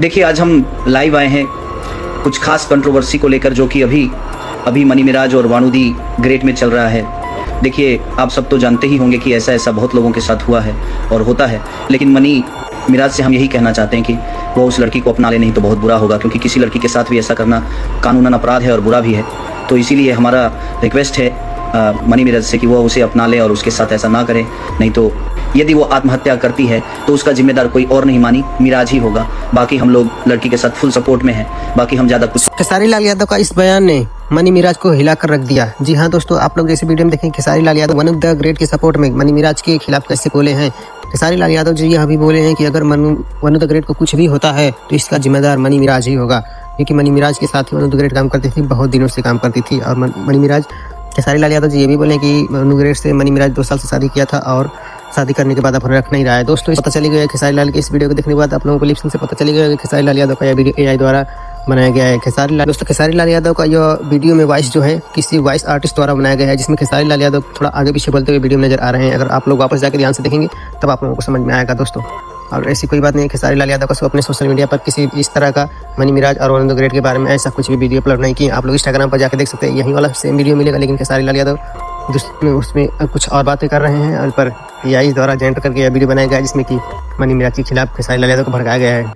देखिए, आज हम लाइव आए हैं कुछ खास कंट्रोवर्सी को लेकर, जो कि अभी मनी मिराज और वानुदी ग्रेट में चल रहा है। देखिए, आप सब तो जानते ही होंगे कि ऐसा बहुत लोगों के साथ हुआ है और होता है, लेकिन मनी मिराज से हम यही कहना चाहते हैं कि वो उस लड़की को अपना ले, नहीं तो बहुत बुरा होगा, क्योंकि किसी लड़की के साथ भी ऐसा करना कानूनन अपराध है और बुरा भी है। तो इसीलिए हमारा रिक्वेस्ट है मनी मिराज से कि वो उसे अपना ले और उसके साथ ऐसा ना करे, नहीं तो यदि वो आत्महत्या करती है तो उसका जिम्मेदार कोई और नहीं मानी मिराज ही होगा। बाकी हम लोग लड़की के साथ फुल सपोर्ट में हैं, बाकी हम ज़्यादा कुछ। खेसारी लाल यादव का इस बयान ने मनी मिराज को हिला कर रख दिया। जी हाँ दोस्तों, आप लोग जैसे वीडियो में देखें, Khesari Lal Yadav one the great के सपोर्ट में मनी मिराज के खिलाफ कैसे बोले हैं। खेसारी लाल यादव जी यह भी बोले हैं कि अगर वन द ग्रेट को कुछ भी होता है तो इसका जिम्मेदार मनी मिराज ही होगा, क्योंकि मनी मिराज के साथ ही वन द ग्रेट काम करती थी, बहुत दिनों से काम करती थी। और मनी मिराज, खेसारी लाल यादव जी ये भी बोले कि वन द ग्रेट से मनी मिराज 2 साल से शादी किया था और शादी करने के बाद अब रख नहीं रहा है। दोस्तों, पता चली गया खेसारी लाल के इस वीडियो को देखने के बाद आप लोगों को लिप्सिंग से पता चली गया कि खेसारी लाल यादव का यह वीडियो AI द्वारा बनाया गया है। खेसारी लाल यादव का यह वीडियो में वॉइस जो है किसी वॉइस आर्टिस्ट द्वारा बनाया गया है, जिसमें खेसारी लाल यादव थोड़ा आगे पीछे बोलते हुए वीडियो में नजर आ रहे हैं। अगर आप लोग वापस जाकर ध्यान से देखेंगे तब आप लोगों को समझ में आएगा दोस्तों। और ऐसी कोई बात नहीं है, खेसारी लाल यादव का अपने सोशल मीडिया पर किसी इस तरह का मनी मिराज और वन द ग्रेट के बारे में ऐसा कुछ भी वीडियो अपलोड नहीं किया। आप लोग इंस्टाग्राम पर जाकर देख सकते हैं, यही वाला सेम वीडियो मिलेगा, लेकिन खेसारी लाल यादव उसमें कुछ और बातें कर रहे हैं और पर AI द्वारा जनरेट करके यह वीडियो बनाया गया है, जिसमें कि मनी मिराज के खिलाफ खेसारी लाल यादव को भड़काया गया है।